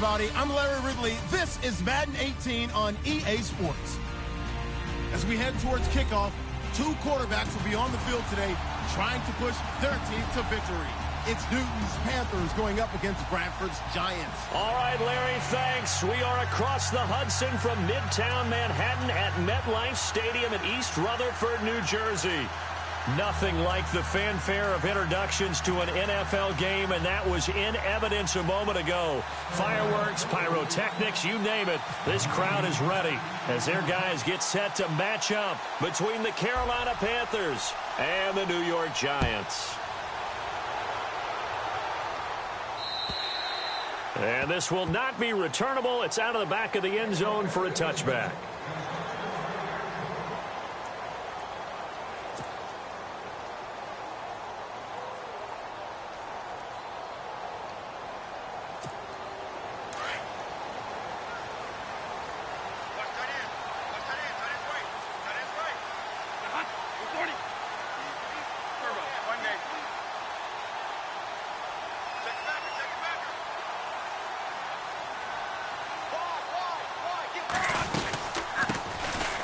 everybody. I'm Larry Ridley. This is Madden 18 on EA Sports. As we head towards kickoff, two quarterbacks will be on the field today trying to push their team to victory. It's Newton's Panthers going up against Bradford's Giants. All right, Larry, thanks. We are across the Hudson from Midtown Manhattan at MetLife Stadium in East Rutherford, New Jersey. Nothing like the fanfare of introductions to an NFL game, and that was in evidence a moment ago. Fireworks, pyrotechnics, you name it. This crowd is ready as their guys get set to match up between the Carolina Panthers and the New York Giants. And this will not be returnable. It's out of the back of the end zone for a touchback.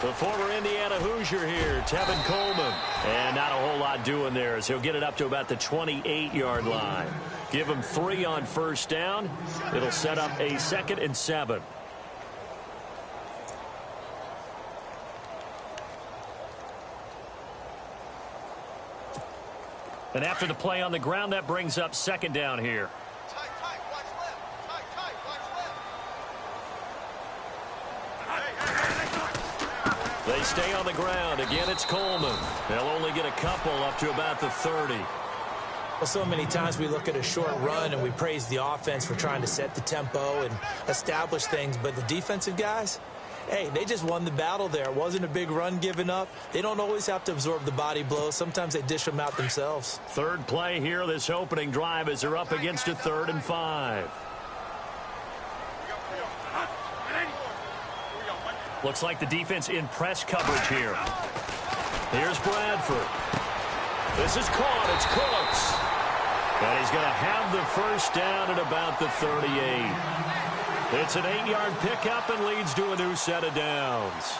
The former Indiana Hoosier here, Tevin Coleman. And not a whole lot doing there as he'll get it up to about the 28-yard line. Give him 3 on first down. It'll set up a 2nd and 7. And after the play on the ground, that brings up 2nd down here. They stay on the ground. Again, it's Coleman. They'll only get a couple up to about the 30. Well, so many times we look at a short run and we praise the offense for trying to set the tempo and establish things. But the defensive guys, hey, they just won the battle there. It wasn't a big run given up. They don't always have to absorb the body blows. Sometimes they dish them out themselves. Third play here, this opening drive, as they're up against a 3rd and 5. Looks like the defense in press coverage here. Here's Bradford. This is caught. It's Cooks. And he's going to have the first down at about the 38. It's an 8-yard pickup and leads to a new set of downs.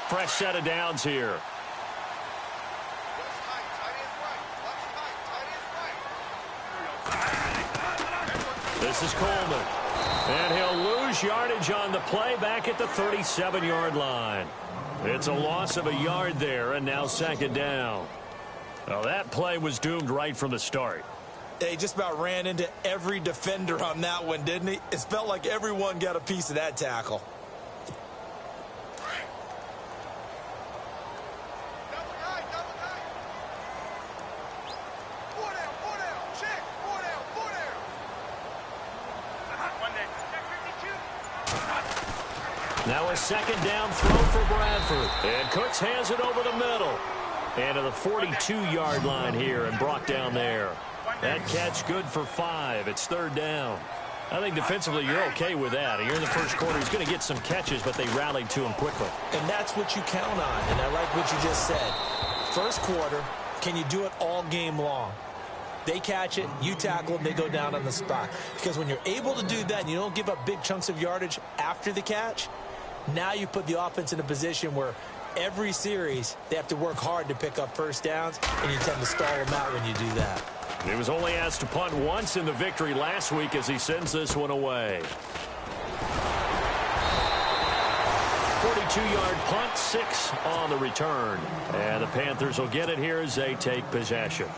Fresh set of downs here. This is Coleman. And he'll lose yardage on the play back at the 37-yard line. It's a loss of a yard there, and now 2nd down. Well, that play was doomed right from the start. He just about ran into every defender on that one, didn't he? It felt like everyone got a piece of that tackle. Now a 2nd down throw for Bradford. And Cooks has it over the middle. And to the 42-yard line here and brought down there. That catch good for 5. It's 3rd down. I think defensively you're okay with that. You're in the first quarter. He's going to get some catches, but they rallied to him quickly. And that's what you count on. And I like what you just said. First quarter, can you do it all game long? They catch it, you tackle them, they go down on the spot. Because when you're able to do that and you don't give up big chunks of yardage after the catch, now you put the offense in a position where every series they have to work hard to pick up first downs, and you tend to stall them out when you do that. He was only asked to punt once in the victory last week as he sends this one away. 42-yard punt, 6 on the return. And the Panthers will get it here as they take possession.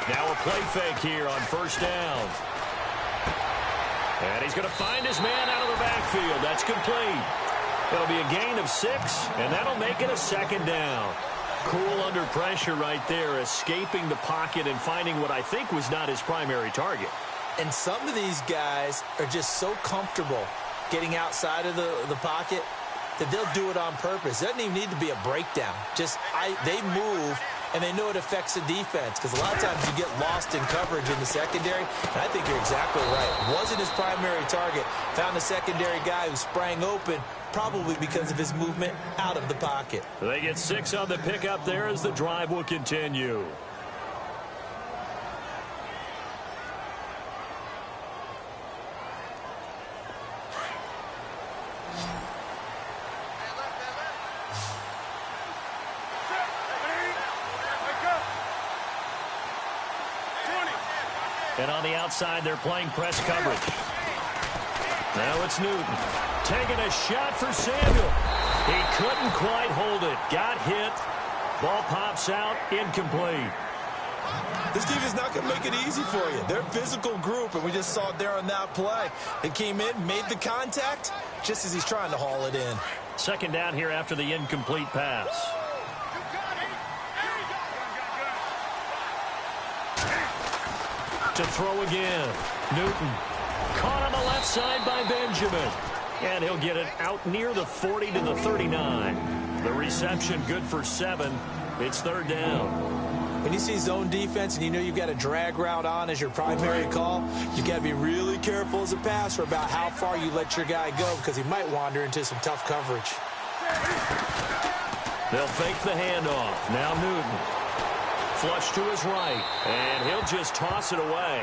Now a play fake here on first down. And he's going to find his man out of the backfield. That's complete. It'll be a gain of 6, and that'll make it a 2nd down. Cool under pressure right there, escaping the pocket and finding what I think was not his primary target. And some of these guys are just so comfortable getting outside of the pocket, that they'll do it on purpose. It doesn't even need to be a breakdown. Just they move, and they know it affects the defense, because a lot of times you get lost in coverage in the secondary, and I think you're exactly right. Wasn't his primary target. Found a secondary guy who sprang open, probably because of his movement out of the pocket. They get 6 on the pickup there as the drive will continue. And on the outside, they're playing press coverage. Now it's Newton. Taking a shot for Samuel. He couldn't quite hold it. Got hit. Ball pops out. Incomplete. This team is not going to make it easy for you. They're a physical group, and we just saw it there on that play. They came in, made the contact, just as he's trying to haul it in. Second down here after the incomplete pass. To throw again. Newton. Caught on the left side by Benjamin. And he'll get it out near the 40 to the 39. The reception good for 7. It's third down. When you see zone defense and you know you've got a drag route on as your primary call, you got to be really careful as a passer about how far you let your guy go, because he might wander into some tough coverage. They'll fake the handoff. Now Newton. Flush to his right, and he'll just toss it away.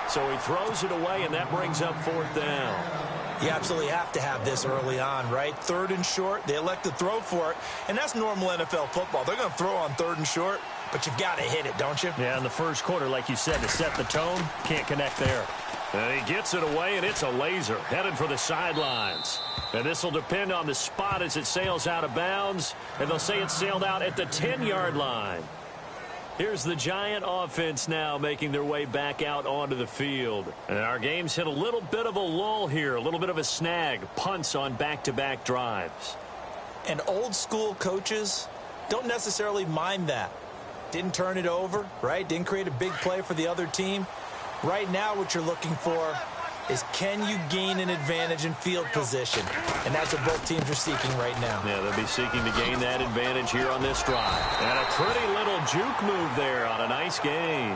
So he throws it away, and that brings up fourth down. You absolutely have to have this early on, right? Third and short, they elect to throw for it, and that's normal NFL football. They're going to throw on third and short, but you've got to hit it, don't you? Yeah, in the first quarter, like you said, to set the tone, can't connect there. And he gets it away, and it's a laser, headed for the sidelines. And this will depend on the spot as it sails out of bounds, and they'll say it sailed out at the 10-yard line. Here's the Giant offense now making their way back out onto the field. And our game's hit a little bit of a lull here, a little bit of a snag, punts on back-to-back drives. And old-school coaches don't necessarily mind that. Didn't turn it over, right? Didn't create a big play for the other team. Right now what you're looking for is, can you gain an advantage in field position? And that's what both teams are seeking right now. Yeah, they'll be seeking to gain that advantage here on this drive. And a pretty little juke move there on a nice gain.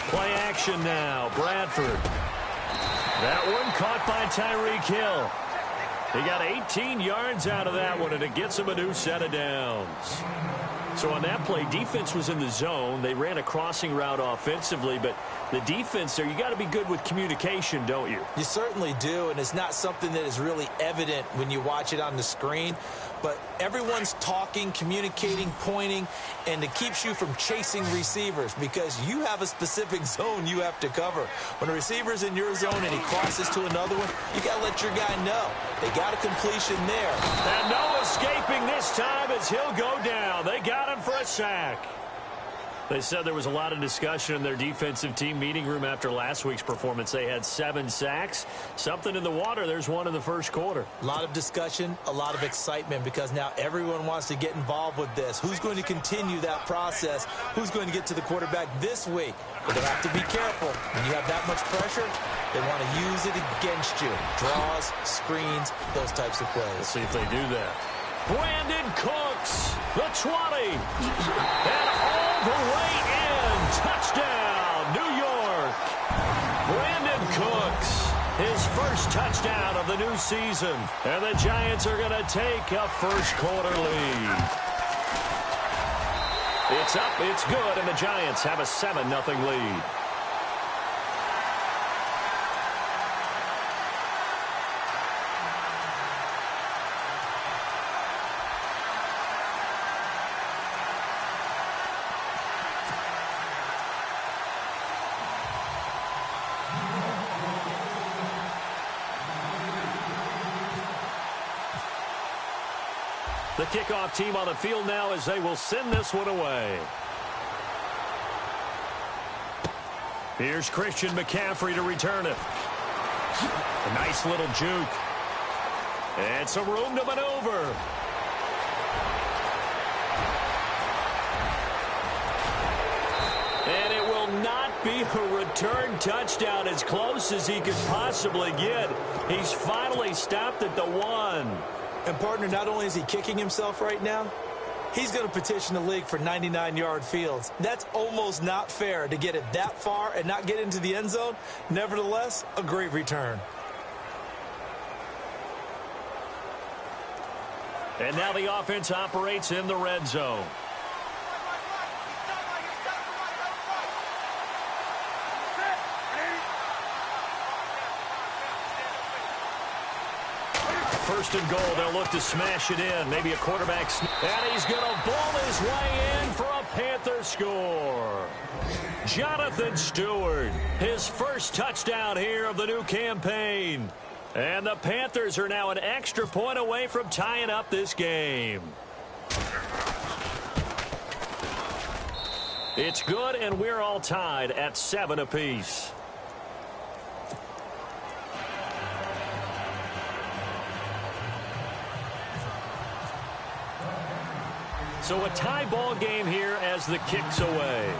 Play action now. Bradford. That one caught by Tyreek Hill. He got 18 yards out of that one, and it gets him a new set of downs. So on that play, defense was in the zone. They ran a crossing route offensively, but the defense there, you got to be good with communication, don't you? You certainly do, and it's not something that is really evident when you watch it on the screen. But everyone's talking, communicating, pointing, and it keeps you from chasing receivers, because you have a specific zone you have to cover. When a receiver's in your zone and he crosses to another one, you got to let your guy know. They got a completion there. And no escaping this time as he'll go down. They got him for a sack. They said there was a lot of discussion in their defensive team meeting room after last week's performance. They had 7 sacks. Something in the water. There's one in the first quarter. A lot of discussion, a lot of excitement, because now everyone wants to get involved with this. Who's going to continue that process? Who's going to get to the quarterback this week? But they have to be careful. When you have that much pressure, they want to use it against you. Draws, screens, those types of plays. Let's see if they do that. Brandon Cooks, the 20, and all the way in. Touchdown, New York. Brandon Cooks, his first touchdown of the new season. And the Giants are going to take a first quarter lead. It's up, it's good, and the Giants have a 7-0 lead. The kickoff team on the field now as they will send this one away. Here's Christian McCaffrey to return it. A nice little juke. And some room to maneuver. And it will not be a return touchdown, as close as he could possibly get. He's finally stopped at the 1. And, partner, not only is he kicking himself right now, he's going to petition the league for 99-yard fields. That's almost not fair to get it that far and not get into the end zone. Nevertheless, a great return. And now the offense operates in the red zone. First and goal, they'll look to smash it in. Maybe a quarterback. And he's going to ball his way in for a Panther score. Jonathan Stewart, his first touchdown here of the new campaign. And the Panthers are now an extra point away from tying up this game. It's good, and we're all tied at 7 apiece. So a tie ball game here as the kick's away.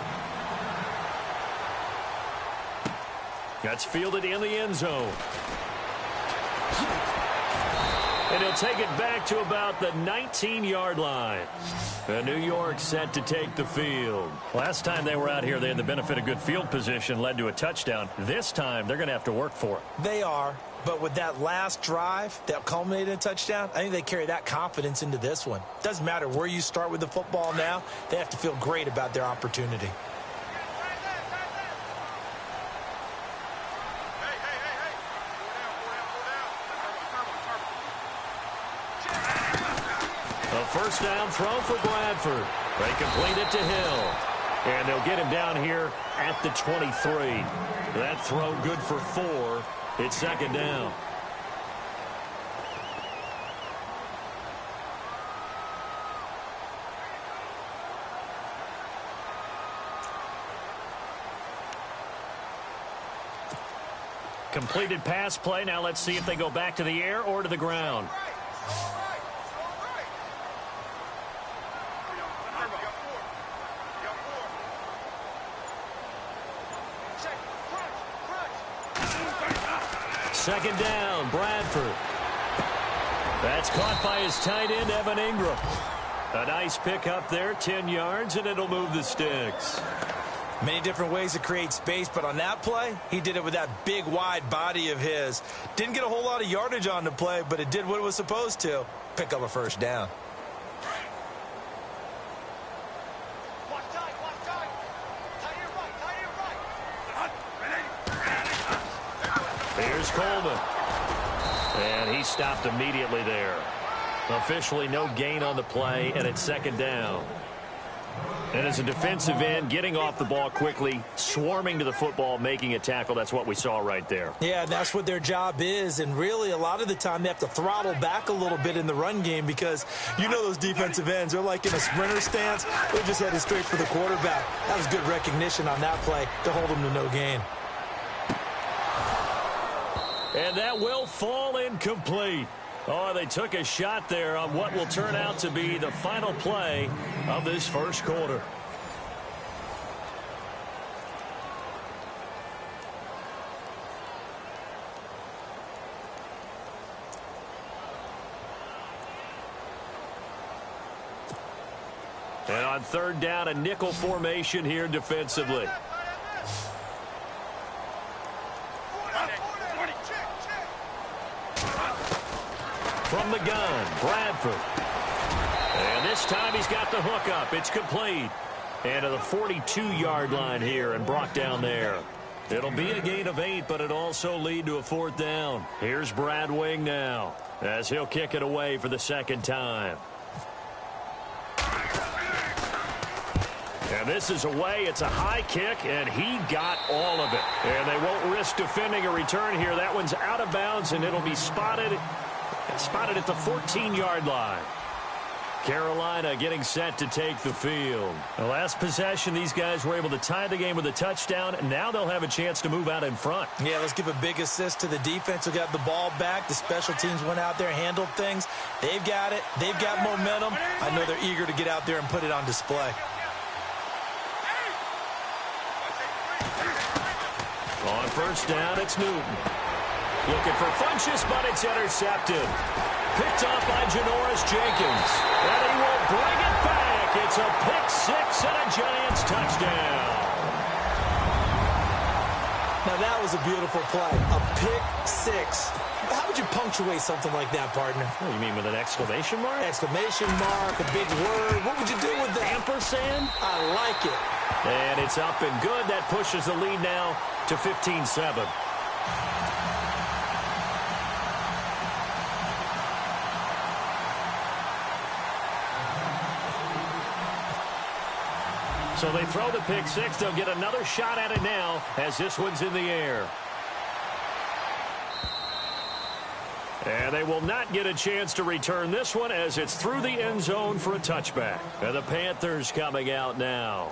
That's fielded in the end zone. And he'll take it back to about the 19-yard line. And New York set to take the field. Last time they were out here, they had the benefit of good field position, led to a touchdown. This time, they're going to have to work for it. They are. But with that last drive that culminated in a touchdown, I think they carry that confidence into this one. Doesn't matter where you start with the football now. They have to feel great about their opportunity. A first down throw for Bradford. They complete it to Hill. And they'll get him down here at the 23. That throw good for 4. It's second down. Completed pass play. Now let's see if they go back to the air or to the ground. Second down, Bradford. That's caught by his tight end, Evan Ingram. A nice pick up there, 10 yards, and it'll move the sticks. Many different ways to create space, but on that play, he did it with that big, wide body of his. Didn't get a whole lot of yardage on the play, but it did what it was supposed to. Pick up a first down. Here's Coleman. And he stopped immediately there. Officially no gain on the play, and it's second down. And as a defensive end, getting off the ball quickly, swarming to the football, making a tackle, that's what we saw right there. Yeah, that's what their job is, and really a lot of the time they have to throttle back a little bit in the run game because you know those defensive ends, they're like in a sprinter stance. They're just headed straight for the quarterback. That was good recognition on that play to hold them to no gain. And that will fall incomplete. Oh, they took a shot there on what will turn out to be the final play of this first quarter. And on third down, a nickel formation here defensively. From the gun, Bradford. And this time he's got the hook up. It's complete. And to the 42-yard line here and brought down there. It'll be a gain of 8, but it'll also lead to a fourth down. Here's Brad Wing now as he'll kick it away for the second time. And this is away. It's a high kick, and he got all of it. And they won't risk defending a return here. That one's out of bounds, and it'll be spotted at the 14-yard line. Carolina getting set to take the field. The last possession, these guys were able to tie the game with a touchdown, and now they'll have a chance to move out in front. Yeah, let's give a big assist to the defense who got the ball back. The special teams went out there, handled things. They've got it. They've got momentum. I know they're eager to get out there and put it on display. On first down, it's Newton. Looking for Funchess, but it's intercepted. Picked off by Janoris Jenkins. And he will bring it back. It's a pick six and a Giants touchdown. Now that was a beautiful play. A pick six. How would you punctuate something like that, partner? What do you mean, with an exclamation mark? Exclamation mark, a big word. What would you do with that? Ampersand? I like it. And it's up and good. That pushes the lead now to 15-7. So they throw the pick six. They'll get another shot at it now as this one's in the air. And they will not get a chance to return this one as it's through the end zone for a touchback. And the Panthers coming out now.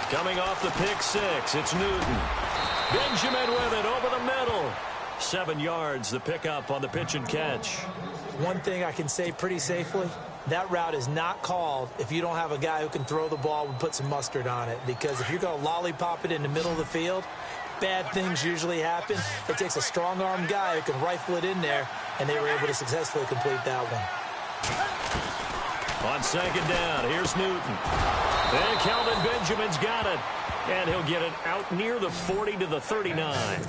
Coming off the pick six, it's Newton. Benjamin with it over the middle. 7 yards, the pickup on the pitch and catch. One thing I can say pretty safely, that route is not called if you don't have a guy who can throw the ball and put some mustard on it. Because if you're going to lollipop it in the middle of the field, bad things usually happen. It takes a strong-armed guy who can rifle it in there, and they were able to successfully complete that one. On second down, here's Newton. And Kelvin Benjamin's got it. And he'll get it out near the 40 to the 39.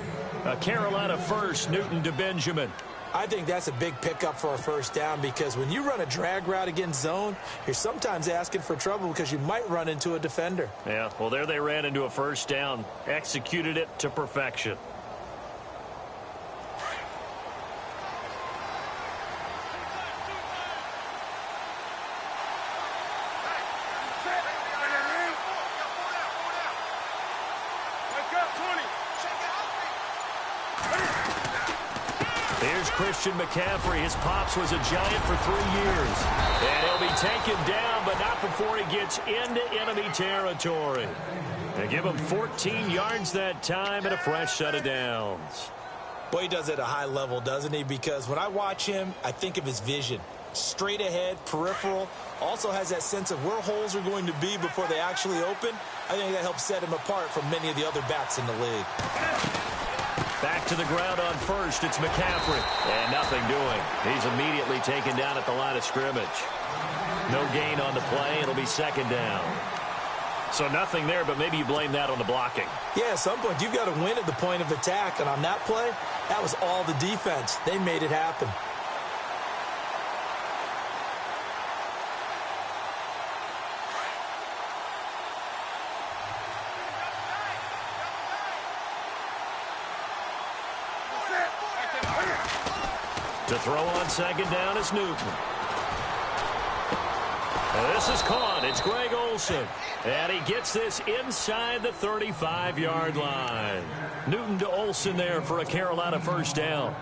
Carolina first, Newton to Benjamin. I think that's a big pickup for a first down because when you run a drag route against zone, you're sometimes asking for trouble because you might run into a defender. Yeah, well, there they ran into a first down. Executed it to perfection. Here's Christian McCaffrey. His pops was a Giant for 3 years. And he'll be taken down, but not before he gets into enemy territory. They give him 14 yards that time and a fresh set of downs. Boy, he does it at a high level, doesn't he? Because when I watch him, I think of his vision. Straight ahead, peripheral. Also has that sense of where holes are going to be before they actually open. I think that helps set him apart from many of the other backs in the league. Back to the ground on first. It's McCaffrey. And nothing doing. He's immediately taken down at the line of scrimmage. No gain on the play. It'll be second down. So nothing there, but maybe you blame that on the blocking. Yeah, at some point you've got to win at the point of attack. And on that play, that was all the defense. They made it happen. To throw on second down is Newton. This is caught. It's Greg Olsen. And he gets this inside the 35-yard line. Newton to Olsen there for a Carolina first down.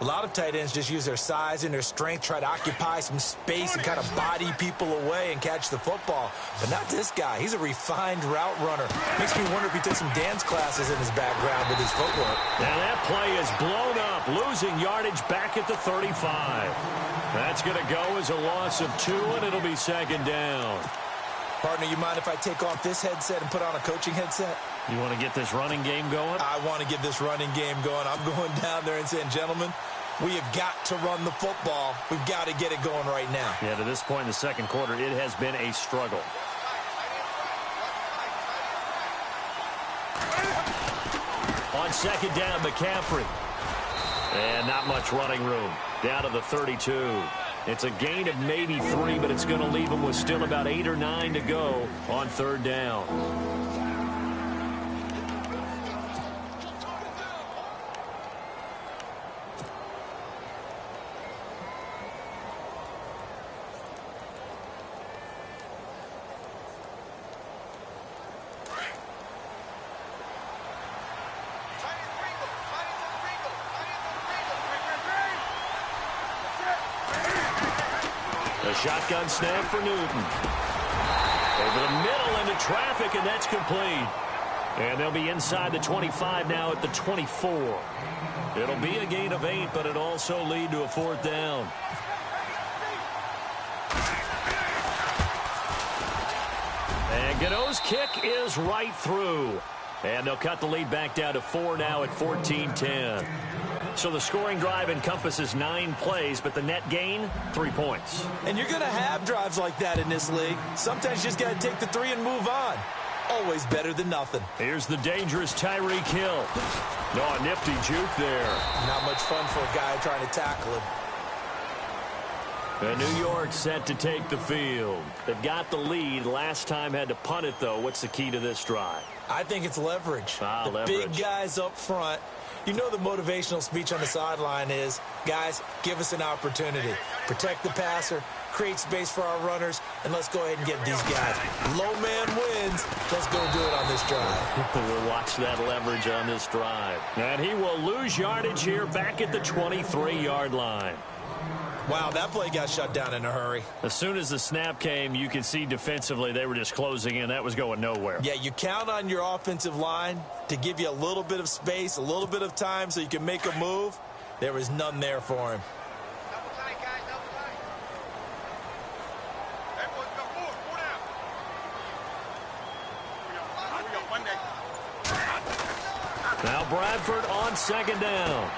A lot of tight ends just use their size and their strength, try to occupy some space and kind of body people away and catch the football. But not this guy. He's a refined route runner. Makes me wonder if he took some dance classes in his background with his footwork. Now that play is blown up, losing yardage back at the 35. That's going to go as a loss of 2, and it'll be second down. Partner, you mind if I take off this headset and put on a coaching headset? You want to get this running game going? I want to get this running game going. I'm going down there and saying, gentlemen, we have got to run the football. We've got to get it going right now. Yeah, to this point in the second quarter, it has been a struggle. On second down, McCaffrey. And not much running room. Down to the 32. It's a gain of maybe 3, but it's going to leave them with still about 8 or 9 to go on third down. A shotgun snap for Newton. Over the middle into traffic, and that's complete. And they'll be inside the 25 now at the 24. It'll be a gain of 8, but it'll also lead to a 4th down. And Gano's kick is right through. And they'll cut the lead back down to 4 now at 14-10. So the scoring drive encompasses 9 plays, but the net gain, 3 points. And you're going to have drives like that in this league. Sometimes you just got to take the 3 and move on. Always better than nothing. Here's the dangerous Tyreek Hill. No, a nifty juke there. Not much fun for a guy trying to tackle him. And New York set to take the field. They've got the lead. Last time had to punt it, though. What's the key to this drive? I think it's leverage. The leverage. Big guys up front. You know the motivational speech on the sideline is, guys, give us an opportunity. Protect the passer, create space for our runners, and let's go ahead and get these guys. Low man wins. Let's go do it on this drive. We'll watch that leverage on this drive. And he will lose yardage here back at the 23-yard line. Wow, that play got shut down in a hurry. As soon as the snap came, you could see defensively they were just closing in. That was going nowhere. Yeah, you count on your offensive line to give you a little bit of space, a little bit of time so you can make a move. There was none there for him. Now Bradford on 2nd down.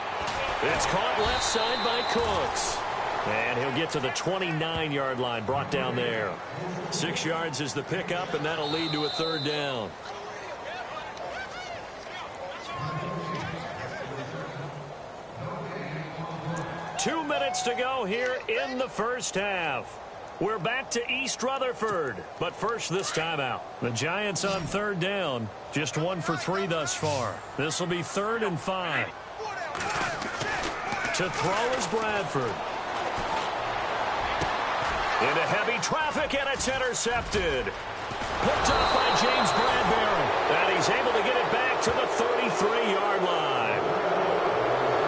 It's caught left side by Cooks. And he'll get to the 29-yard line, brought down there. 6 yards is the pickup, and that'll lead to a 3rd down. Two minutes to go here in the first half. We're back to East Rutherford, but first this timeout. The Giants on 3rd down, just 1 for 3 thus far. This will be 3rd and 5. To throw is Bradford. Into heavy traffic, and it's intercepted. Picked up by James Bradbury. And he's able to get it back to the 33-yard line.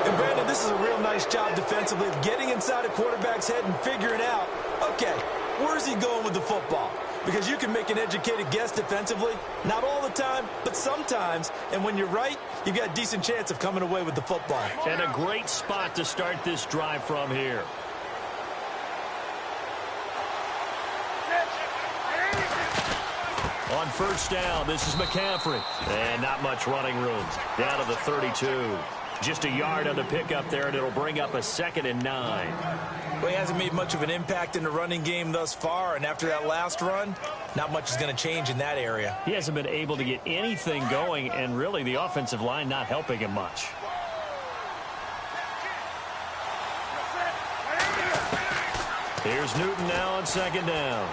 And Brandon, this is a real nice job defensively of getting inside a quarterback's head and figuring out, okay, where's he going with the football? Because you can make an educated guess defensively. Not all the time, but sometimes. And when you're right, you've got a decent chance of coming away with the football. And a great spot to start this drive from here. On 1st down, this is McCaffrey. And not much running room. Down to the 32. Just a yard on the pickup there, and it'll bring up a 2nd and 9. Well, he hasn't made much of an impact in the running game thus far, and after that last run, not much is going to change in that area. He hasn't been able to get anything going, and really the offensive line not helping him much. Here's Newton now on 2nd down.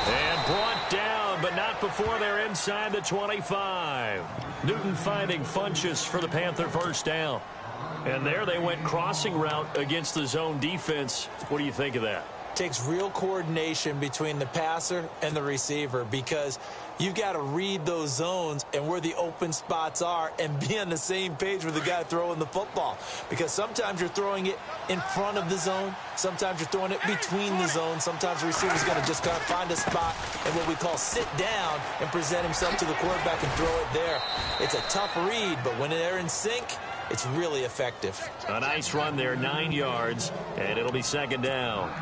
And brought down, but not before they're inside the 25. Newton finding Funchess for the Panther 1st down. And there they went crossing route against the zone defense. What do you think of that? Takes real coordination between the passer and the receiver because you've got to read those zones and where the open spots are and be on the same page with the guy throwing the football. Because sometimes you're throwing it in front of the zone. Sometimes you're throwing it between the zones. Sometimes the receiver's going to just kind of find a spot and what we call sit down and present himself to the quarterback and throw it there. It's a tough read, but when they're in sync, it's really effective. A nice run there, 9 yards, and it'll be 2nd down.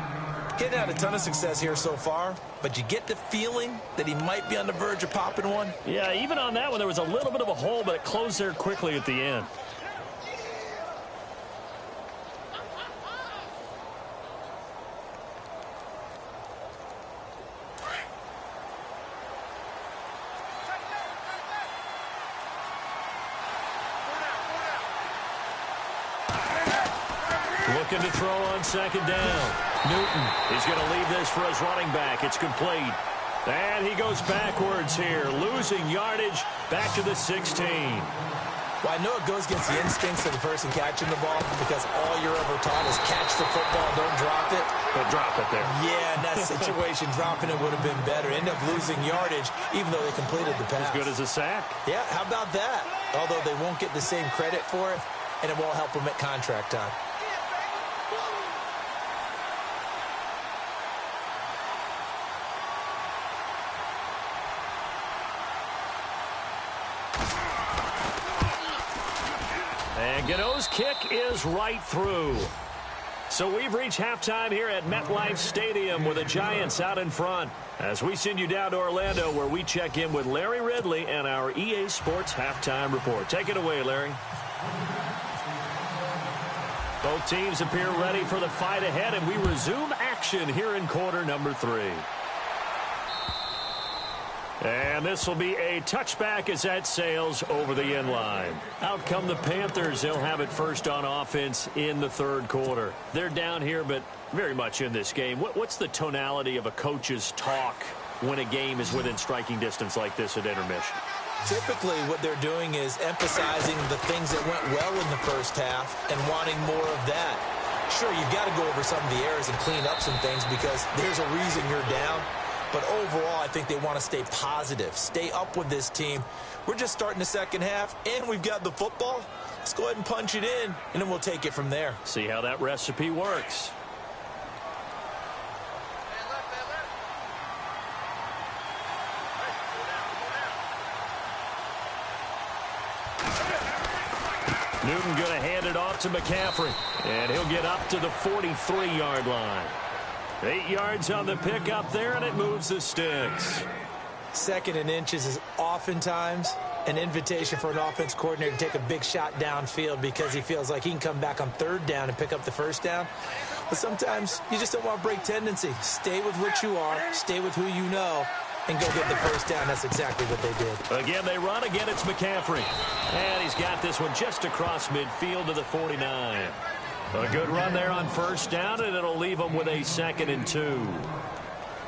Getting out a ton of success here so far, but you get the feeling that he might be on the verge of popping one. Yeah, even on that one, there was a little bit of a hole, but it closed there quickly at the end. Looking to throw on 2nd down. Newton is going to leave this for his running back. It's complete. And he goes backwards here, losing yardage back to the 16. Well, I know it goes against the instincts of the person catching the ball because all you're ever taught is catch the football, don't drop it. But drop it there. Yeah, in that situation, dropping it would have been better. End up losing yardage, even though they completed the pass. As good as a sack. Yeah, how about that? Although they won't get the same credit for it, and it won't help them at contract time. And Gano's kick is right through. So we've reached halftime here at MetLife Stadium with the Giants out in front. As we send you down to Orlando, where we check in with Larry Ridley and our EA Sports Halftime Report. Take it away, Larry. Both teams appear ready for the fight ahead, and we resume action here in quarter number 3. And this will be a touchback as that sails over the end line. Out come the Panthers. They'll have it first on offense in the third quarter. They're down here, but very much in this game. What's the tonality of a coach's talk when a game is within striking distance like this at intermission? Typically, what they're doing is emphasizing the things that went well in the first half and wanting more of that. Sure, you've got to go over some of the errors and clean up some things because there's a reason you're down. But overall, I think they want to stay positive, stay up with this team. We're just starting the second half, and we've got the football. Let's go ahead and punch it in, and then we'll take it from there. See how that recipe works. Newton going to hand it off to McCaffrey, and he'll get up to the 43-yard line. 8 yards on the pickup there, and it moves the sticks. 2nd and inches is oftentimes an invitation for an offense coordinator to take a big shot downfield because he feels like he can come back on 3rd down and pick up the 1st down. But sometimes you just don't want to break tendency. Stay with what you are, stay with who you know, and go get the 1st down. That's exactly what they did. Again, they run. Again, it's McCaffrey. And he's got this one just across midfield to the 49. A good run there on 1st down, and it'll leave them with a 2nd and 2.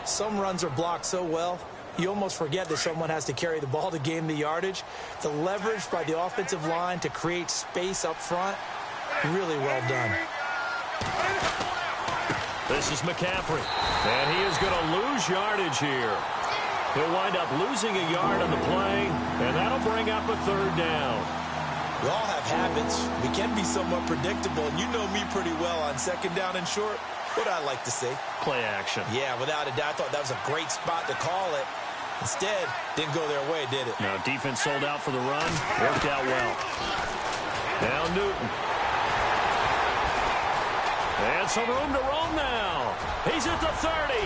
Some runs are blocked so well, you almost forget that someone has to carry the ball to gain the yardage. The leverage by the offensive line to create space up front, really well done. This is McCaffrey, and he is going to lose yardage here. He'll wind up losing a yard on the play, and that'll bring up a 3rd down. We all have habits. We can be somewhat predictable, and you know me pretty well on 2nd down and short. What I like to say? Play action. Yeah, without a doubt. I thought that was a great spot to call it. Instead, didn't go their way, did it? No, defense sold out for the run. Worked out well. Now Newton. And some room to roam now. He's at the 30.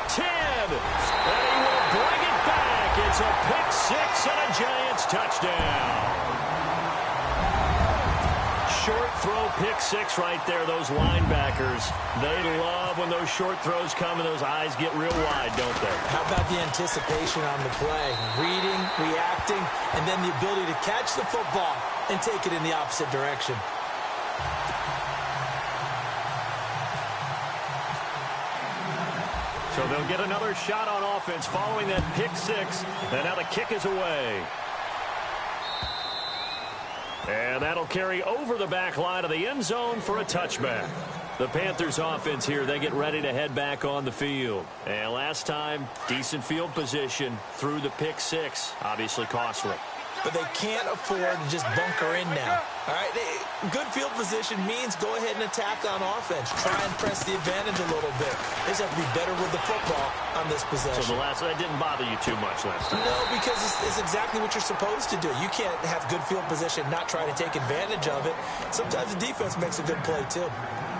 10. And he will bring it back. It's a pick-6 and a Giants touchdown. Short throw pick-6 right there. Those linebackers, they love when those short throws come and those eyes get real wide, don't they? How about the anticipation on the play? Reading, reacting, and then the ability to catch the football and take it in the opposite direction. So they'll get another shot on offense following that pick-6, and now the kick is away. And that'll carry over the back line of the end zone for a touchback. The Panthers offense here, they get ready to head back on the field. And last time, decent field position through the pick-6, obviously costly. But they can't afford to just bunker in now. All right, good field position means go ahead and attack on offense. Try and press the advantage a little bit. They just have to be better with the football on this possession. So that didn't bother you too much last time? No, because it's exactly what you're supposed to do. You can't have good field position, not try to take advantage of it. Sometimes the defense makes a good play, too.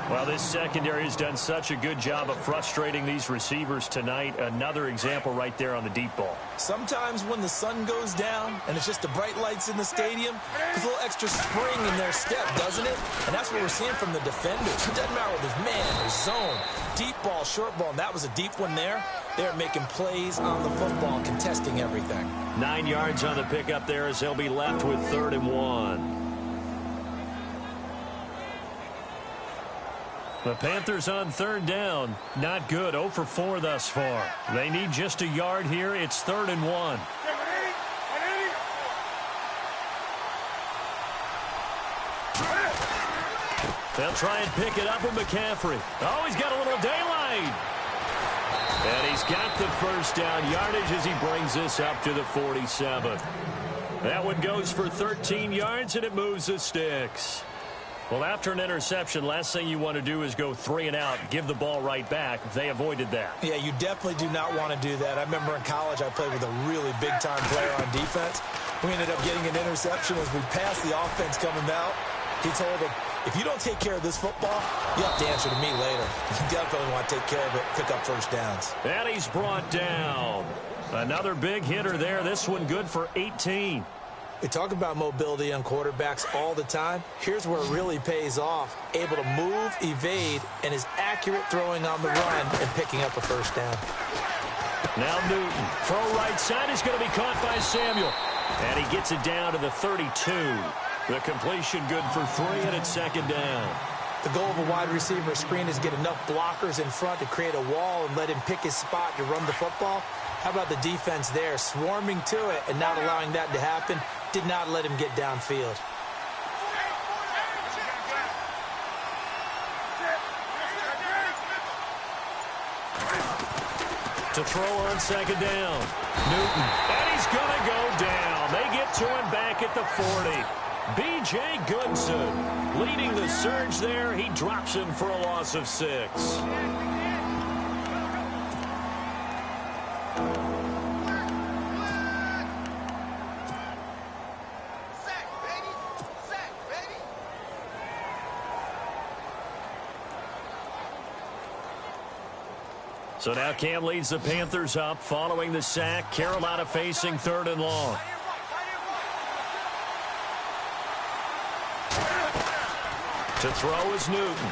Well, this secondary has done such a good job of frustrating these receivers tonight. Another example right there on the deep ball. Sometimes when the sun goes down and it's just the bright lights in the stadium, there's a little extra spring in their step, doesn't it? And that's what we're seeing from the defenders. It doesn't matter whether there's man or zone, deep ball, short ball, and that was a deep one there. They're making plays on the football, contesting everything. 9 yards on the pickup there as they'll be left with 3rd and 1. The Panthers on 3rd down. Not good. 0 for 4 thus far. They need just a yard here. It's 3rd and 1. They'll try and pick it up with McCaffrey. Oh, he's got a little daylight. And he's got the 1st down yardage as he brings this up to the 47. That one goes for 13 yards, and it moves the sticks. Well, after an interception, last thing you want to do is go 3 and out, give the ball right back. They avoided that. Yeah, you definitely do not want to do that. I remember in college I played with a really big-time player on defense. We ended up getting an interception as we passed the offense coming out. He told him, if you don't take care of this football, you have to answer to me later. You definitely want to take care of it, pick up first downs. And he's brought down. Another big hitter there. This one good for 18. We talk about mobility on quarterbacks all the time. Here's where it really pays off. Able to move, evade, and is accurate throwing on the run and picking up a first down. Now Newton. Throw right side is going to be caught by Samuel. And he gets it down to the 32. The completion good for 3, and it's second down. The goal of a wide receiver screen is get enough blockers in front to create a wall and let him pick his spot to run the football. How about the defense there, swarming to it and not allowing that to happen? Did not let him get downfield. To throw on second down. Newton. And he's going to go down. They get to him back at the 40. B.J. Goodson leading the surge there. He drops him for a loss of 6. So now Cam leads the Panthers up following the sack. Carolina facing 3rd and long. To throw is Newton.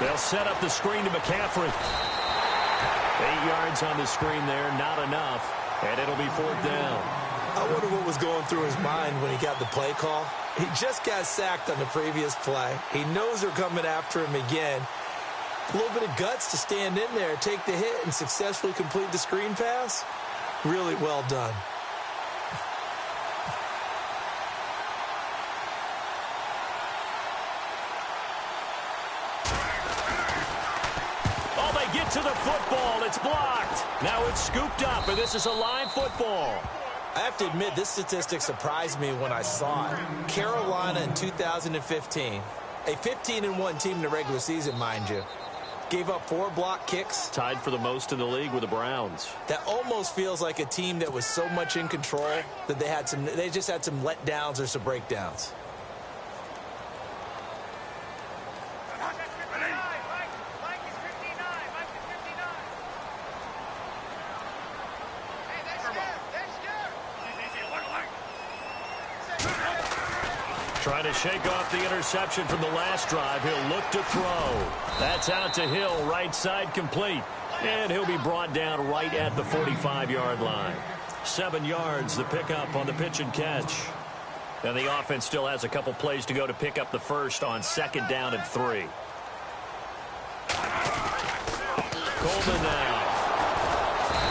They'll set up the screen to McCaffrey. 8 yards on the screen there, not enough. And it'll be 4th down. I wonder what was going through his mind when he got the play call. He just got sacked on the previous play. He knows they're coming after him again. A little bit of guts to stand in there, take the hit, and successfully complete the screen pass. Really well done. Oh, they get to the football. It's blocked. Now it's scooped up, and this is a live football. I have to admit, this statistic surprised me when I saw it. Carolina in 2015, a 15-1 team in the regular season, mind you, gave up 4 block kicks. Tied for the most in the league with the Browns. That almost feels like a team that was so much in control that they just had some letdowns or some breakdowns. Trying to shake off the interception from the last drive. He'll look to throw. That's out to Hill, right side complete. And he'll be brought down right at the 45-yard line. 7 yards, the pickup on the pitch and catch. And the offense still has a couple plays to go to pick up the first on 2nd down and 3. Coleman now.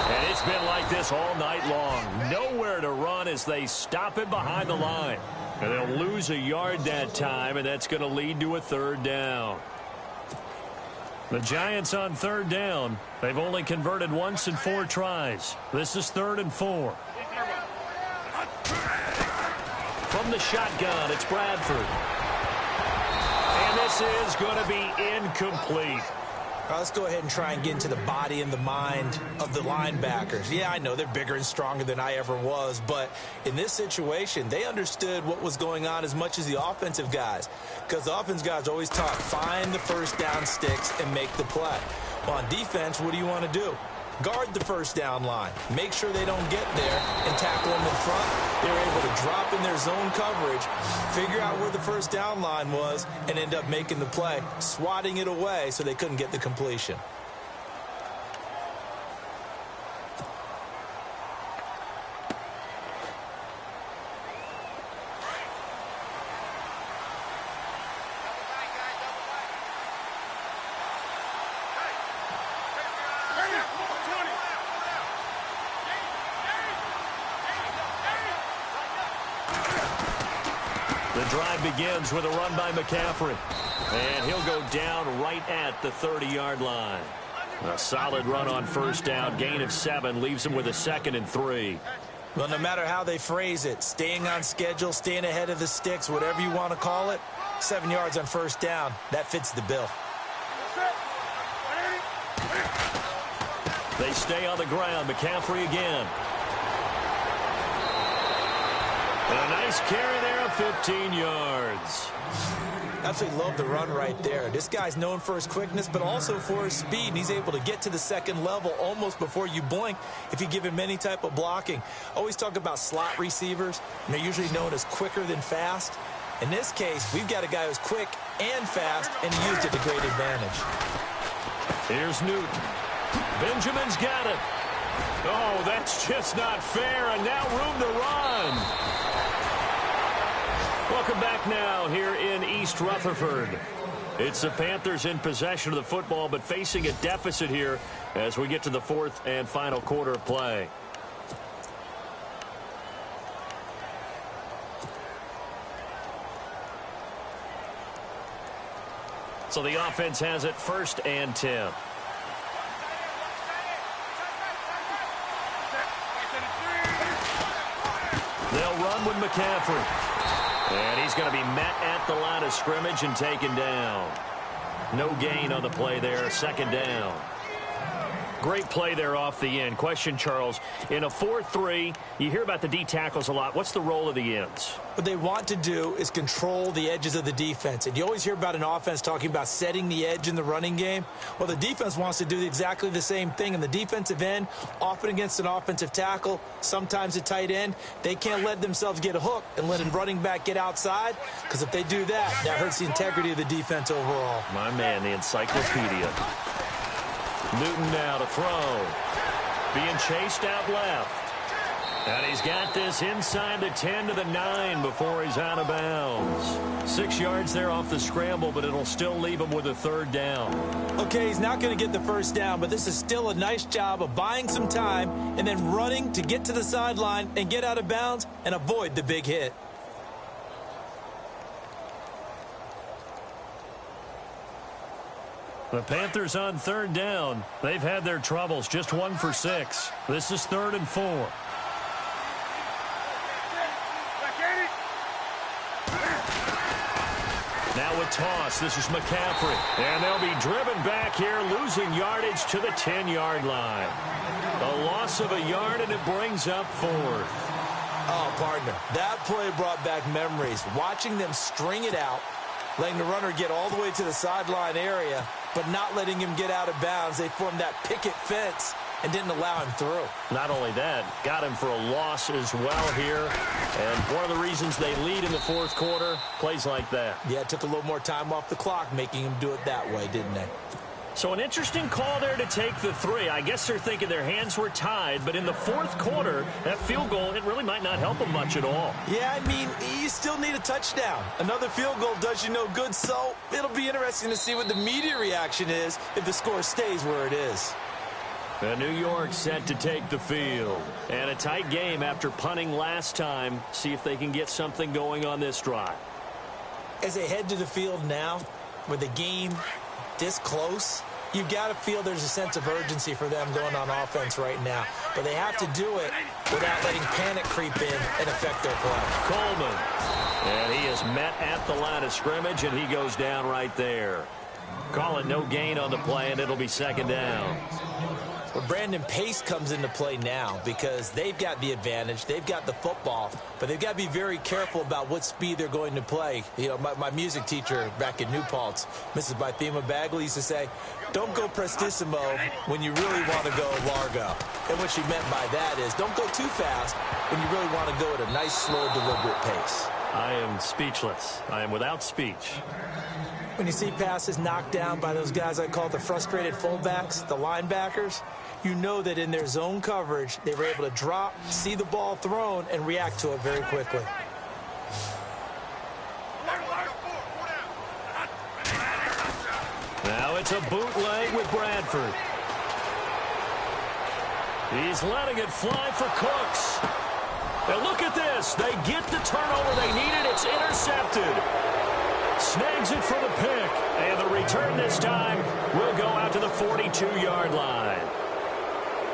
And it's been like this all night long. Nowhere to run as they stop him behind the line. And they'll lose a yard that time, and that's going to lead to a 3rd down. The Giants on 3rd down. They've only converted once in 4 tries. This is 3rd and 4. From the shotgun, it's Bradford. And this is going to be incomplete. Let's go ahead and try and get into the body and the mind of the linebackers. Yeah, I know they're bigger and stronger than I ever was, but in this situation, they understood what was going on as much as the offensive guys, because the offensive guys always taught, find the first down sticks and make the play. Well, on defense, what do you want to do? Guard the first down line. Make sure they don't get there and tackle them in front. They were able to drop in their zone coverage, figure out where the first down line was, and end up making the play, swatting it away so they couldn't get the completion. The drive begins with a run by McCaffrey. And he'll go down right at the 30-yard line. A solid run on first down. Gain of 7 leaves him with a 2nd and 3. Well, no matter how they phrase it, staying on schedule, staying ahead of the sticks, whatever you want to call it, 7 yards on first down, that fits the bill. They stay on the ground. McCaffrey again. A nice carry there of 15 yards. Absolutely love the run right there. This guy's known for his quickness, but also for his speed. And he's able to get to the second level almost before you blink if you give him any type of blocking. Always talk about slot receivers, and they're usually known as quicker than fast. In this case, we've got a guy who's quick and fast, and he used it to great advantage. Here's Newton. Benjamin's got it. Oh, that's just not fair, and now room to run. Welcome back now here in East Rutherford. It's the Panthers in possession of the football, but facing a deficit here as we get to the fourth and final quarter of play. So the offense has it 1st and 10. They'll run with McCaffrey. And he's going to be met at the line of scrimmage and taken down. No gain on the play there, 2nd down. Great play there off the end. Question, Charles, in a 4-3, you hear about the D tackles a lot. What's the role of the ends? What they want to do is control the edges of the defense. And you always hear about an offense talking about setting the edge in the running game. Well, the defense wants to do exactly the same thing. And the defensive end, often against an offensive tackle, sometimes a tight end, they can't let themselves get hooked and let a running back get outside, because if they do that, that hurts the integrity of the defense overall. My man, the encyclopedia. Newton now to throw. Being chased out left. And he's got this inside the 10 to the 9 before he's out of bounds. 6 yards there off the scramble, but it'll still leave him with a 3rd down. Okay, he's not going to get the 1st down, but this is still a nice job of buying some time and then running to get to the sideline and get out of bounds and avoid the big hit. The Panthers on 3rd down. They've had their troubles, just 1 for 6. This is 3rd and 4. Now a toss. This is McCaffrey. And they'll be driven back here, losing yardage to the 10-yard line. A loss of a yard, and it brings up 4th. Oh, partner, that play brought back memories. Watching them string it out, letting the runner get all the way to the sideline area, but not letting him get out of bounds. They formed that picket fence and didn't allow him through. Not only that, got him for a loss as well here. And one of the reasons they lead in the 4th quarter, plays like that. Yeah, it took a little more time off the clock, making him do it that way, didn't they? So an interesting call there to take the 3. I guess they're thinking their hands were tied, but in the 4th quarter, that field goal, it really might not help them much at all. Yeah, I mean, you still need a touchdown. Another field goal does you no good, so it'll be interesting to see what the media reaction is if the score stays where it is. And New York set to take the field. And a tight game after punting last time. See if they can get something going on this drive. As they head to the field now, with the game this close, you've got to feel there's a sense of urgency for them going on offense right now. But they have to do it without letting panic creep in and affect their play. Coleman. And he is met at the line of scrimmage, and he goes down right there. Call it no gain on the play, and it'll be 2nd down. Well, Brandon, pace comes into play now because they've got the advantage. They've got the football, but they've got to be very careful about what speed they're going to play. You know, my music teacher back in New Paltz, Mrs. Bythema Bagley, used to say, don't go prestissimo when you really want to go largo. And what she meant by that is don't go too fast when you really want to go at a nice, slow, deliberate pace. I am speechless. I am without speech. When you see passes knocked down by those guys I call the frustrated fullbacks, the linebackers, you know that in their zone coverage, they were able to drop, see the ball thrown, and react to it very quickly. Now it's a bootleg with Bradford. He's letting it fly for Cooks. And look at this. They get the turnover they needed. It's intercepted. Snags it for the pick. And the return this time will go out to the 42-yard line.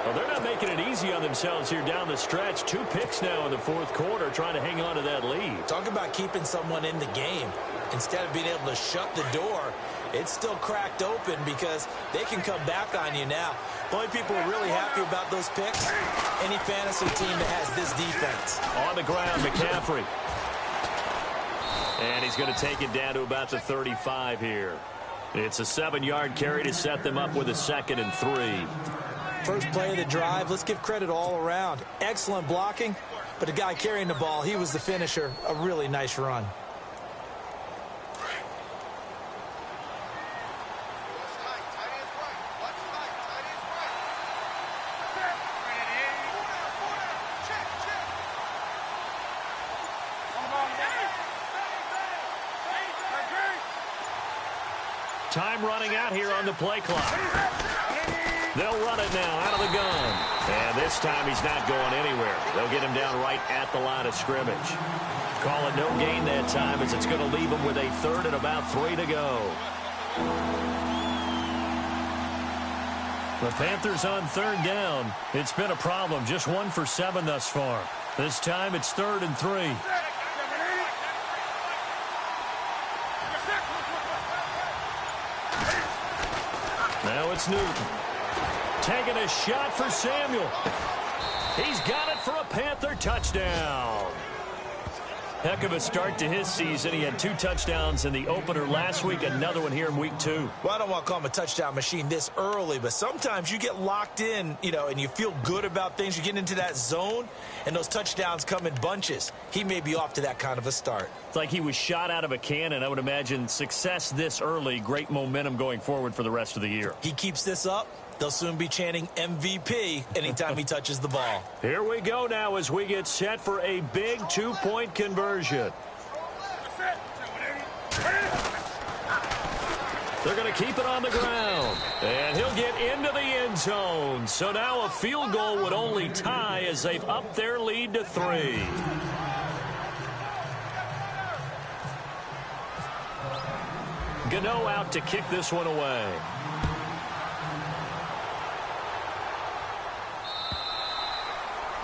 Well, they're not making it easy on themselves here down the stretch. 2 picks now in the fourth quarter, trying to hang on to that lead. Talk about keeping someone in the game. Instead of being able to shut the door, it's still cracked open because they can come back on you now. The only people who are really happy about those picks, any fantasy team that has this defense. On the ground, McCaffrey. And he's going to take it down to about the 35 here. It's a 7-yard carry to set them up with a 2nd and 3. First play of the drive, let's give credit all around. Excellent blocking, but the guy carrying the ball, he was the finisher. A really nice run. Time running out here on the play clock. They'll run it now out of the gun. And this time he's not going anywhere. They'll get him down right at the line of scrimmage. Call it no gain that time as it's going to leave him with a 3rd and about 3 to go. The Panthers on 3rd down. It's been a problem. Just 1 for 7 thus far. This time it's 3rd and 3. Now it's Newton. Taking a shot for Samuel. He's got it for a Panther touchdown. Heck of a start to his season. He had 2 touchdowns in the opener last week, another one here in week 2. Well, I don't want to call him a touchdown machine this early, but sometimes you get locked in, and you feel good about things. You get into that zone, and those touchdowns come in bunches. He may be off to that kind of a start. It's like he was shot out of a cannon. I would imagine success this early, great momentum going forward for the rest of the year. He keeps this up, they'll soon be chanting MVP anytime he touches the ball. Here we go now as we get set for a big 2-point conversion. They're going to keep it on the ground. And he'll get into the end zone. So now a field goal would only tie as they've upped their lead to 3. Gano out to kick this one away.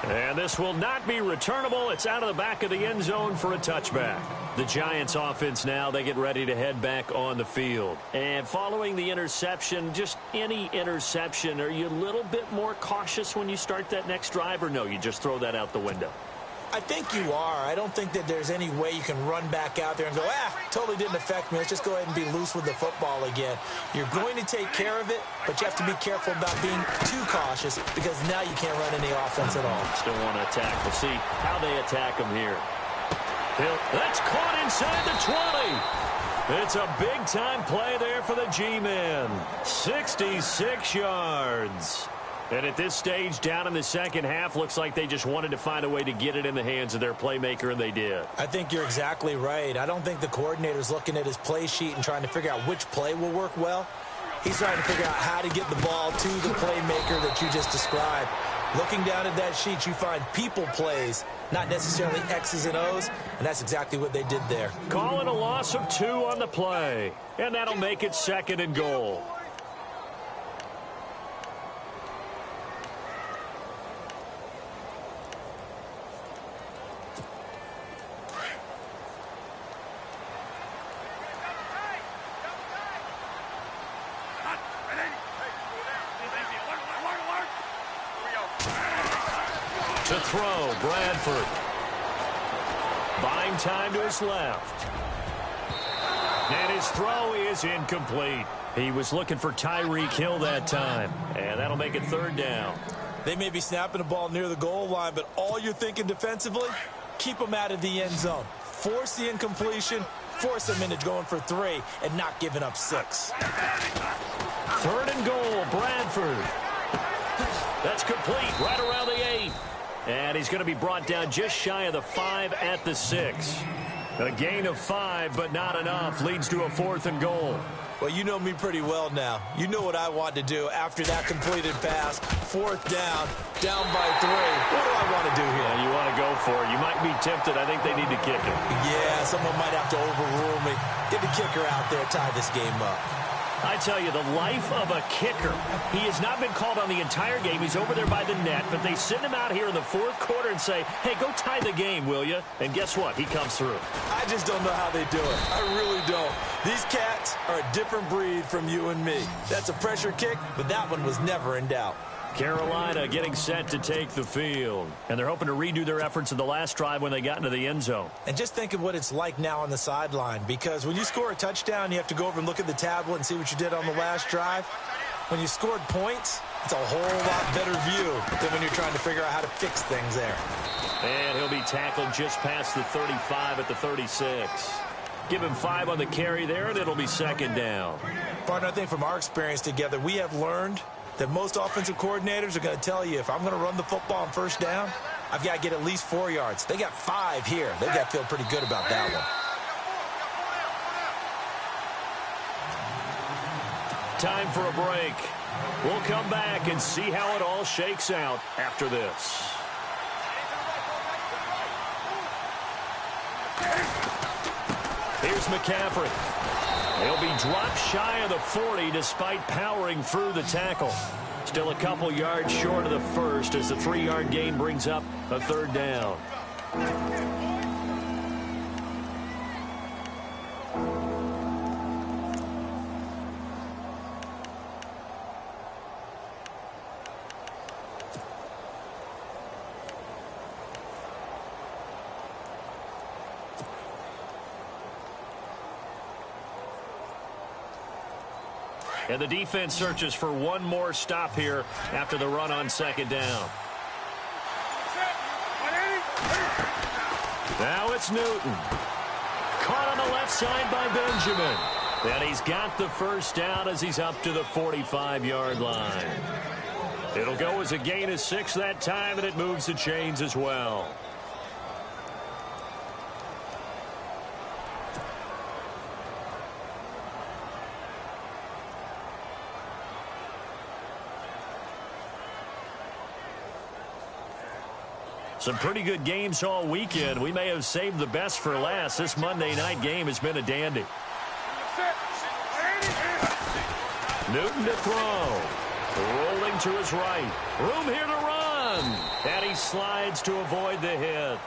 And this will not be returnable. It's out of the back of the end zone for a touchback. The Giants offense now, they get ready to head back on the field. And following the interception, just any interception, are you a little bit more cautious when you start that next drive, or no, you just throw that out the window? I think you are. I don't think that there's any way you can run back out there and go, totally didn't affect me. Let's just go ahead and be loose with the football again. You're going to take care of it, but you have to be careful about being too cautious because now you can't run any offense at all. Still want to attack. We'll see how they attack him here. That's caught inside the 20. It's a big-time play there for the G-men. 66 yards. And at this stage, down in the second half, looks like they just wanted to find a way to get it in the hands of their playmaker, and they did. I think you're exactly right. I don't think the coordinator's looking at his play sheet and trying to figure out which play will work well. He's trying to figure out how to get the ball to the playmaker that you just described. Looking down at that sheet, you find people plays, not necessarily X's and O's, and that's exactly what they did there. Calling a loss of 2 on the play, and that'll make it 2nd and goal. To throw, Bradford. Buying time to his left. And his throw is incomplete. He was looking for Tyreek Hill that time. And that'll make it 3rd down. They may be snapping the ball near the goal line, but all you're thinking defensively, keep them out of the end zone. Force the incompletion, force them into going for 3, and not giving up 6. 3rd and goal, Bradford. That's complete, right around the 8. And he's going to be brought down just shy of the 5 at the 6. A gain of 5, but not enough. Leads to a 4th and goal. Well, you know me pretty well now. You know what I want to do after that completed pass. 4th down by 3. What do I want to do here? You want to go for it. You might be tempted. I think they need to kick it. Yeah, someone might have to overrule me. Get the kicker out there, tie this game up. I tell you, the life of a kicker. He has not been called on the entire game. He's over there by the net, but they send him out here in the fourth quarter and say, hey, go tie the game, will you? And guess what? He comes through. I just don't know how they do it. I really don't. These cats are a different breed from you and me. That's a pressure kick, but that one was never in doubt. Carolina getting set to take the field. And they're hoping to redo their efforts in the last drive when they got into the end zone. And just think of what it's like now on the sideline, because when you score a touchdown, you have to go over and look at the tablet and see what you did on the last drive. When you scored points, it's a whole lot better view than when you're trying to figure out how to fix things there. And he'll be tackled just past the 35 at the 36. Give him 5 on the carry there, and it'll be second down. Partner, I think from our experience together, we have learned that most offensive coordinators are going to tell you, if I'm going to run the football on first down, I've got to get at least 4 yards. They got 5 here. They've got to feel pretty good about that one. Time for a break. We'll come back and see how it all shakes out after this. Here's McCaffrey. He'll be dropped shy of the 40 despite powering through the tackle. Still a couple yards short of the first as the 3-yard gain brings up a third down. And the defense searches for one more stop here after the run on second down. Now it's Newton. Caught on the left side by Benjamin. And he's got the first down as he's up to the 45-yard line. It'll go as a gain of 6 that time, and it moves the chains as well. Some pretty good games all weekend. We may have saved the best for last. This Monday night game has been a dandy. Newton to throw. Rolling to his right. Room here to run. And he slides to avoid the hit.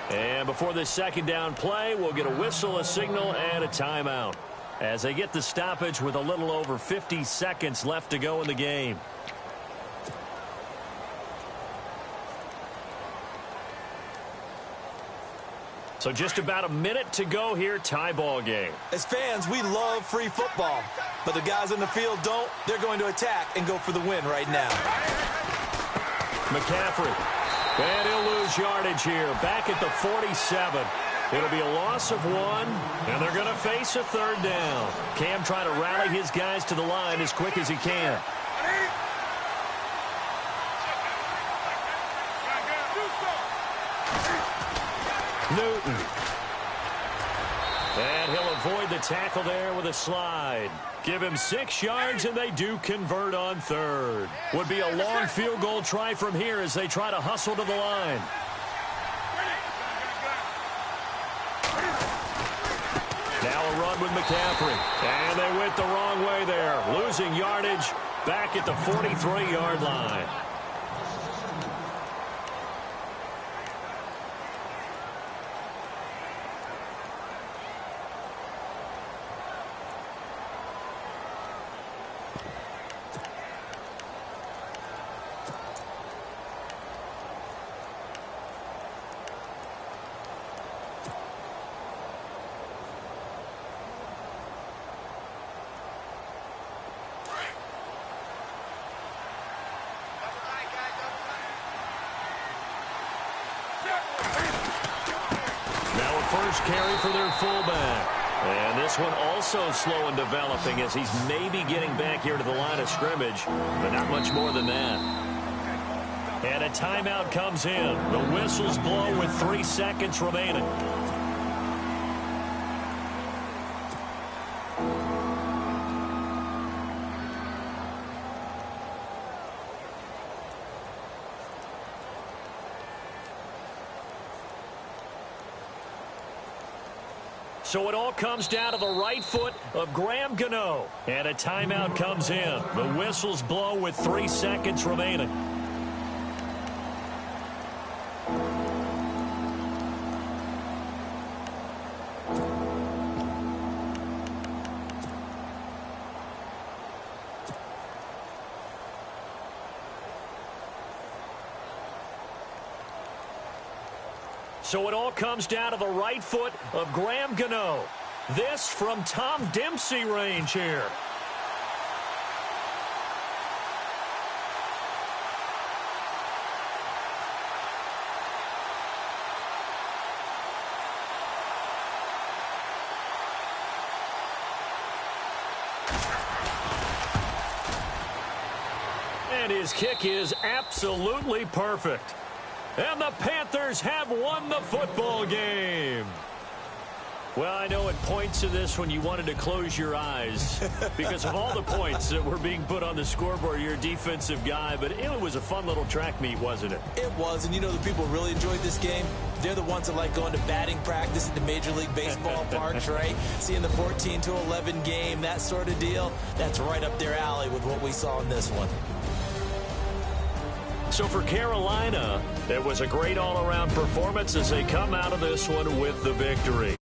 And before this second down play, we'll get a whistle, a signal, and a timeout as they get the stoppage with a little over 50 seconds left to go in the game. So just about a minute to go here, tie ball game. As fans, we love free football, but the guys on the field don't. They're going to attack and go for the win right now. McCaffrey, and he'll lose yardage here, back at the 47. It'll be a loss of 1, and they're going to face a third down. Cam trying to rally his guys to the line as quick as he can. Newton. And he'll avoid the tackle there with a slide. Give him 6 yards, and they do convert on third. Would be a long field goal try from here as they try to hustle to the line. Now a run with McCaffrey. And they went the wrong way there. Losing yardage back at the 43-yard line. First carry for their fullback. And this one also slow in developing as he's maybe getting back here to the line of scrimmage, but not much more than that. And a timeout comes in. The whistles blow with 3 seconds remaining. So it all comes down to the right foot of Graham Gano. And a timeout comes in. The whistles blow with 3 seconds remaining. So it all comes down to the right foot of Graham Gano. This from Tom Dempsey range here. And his kick is absolutely perfect. And the Panthers have won the football game. Well, I know at points in this when you wanted to close your eyes because of all the points that were being put on the scoreboard. You're a defensive guy, but it was a fun little track meet, wasn't it? It was, and you know the people really enjoyed this game? They're the ones that like going to batting practice at the Major League Baseball parks, right? Seeing the 14-11 game, that sort of deal, that's right up their alley with what we saw in this one. So for Carolina, it was a great all-around performance as they come out of this one with the victory.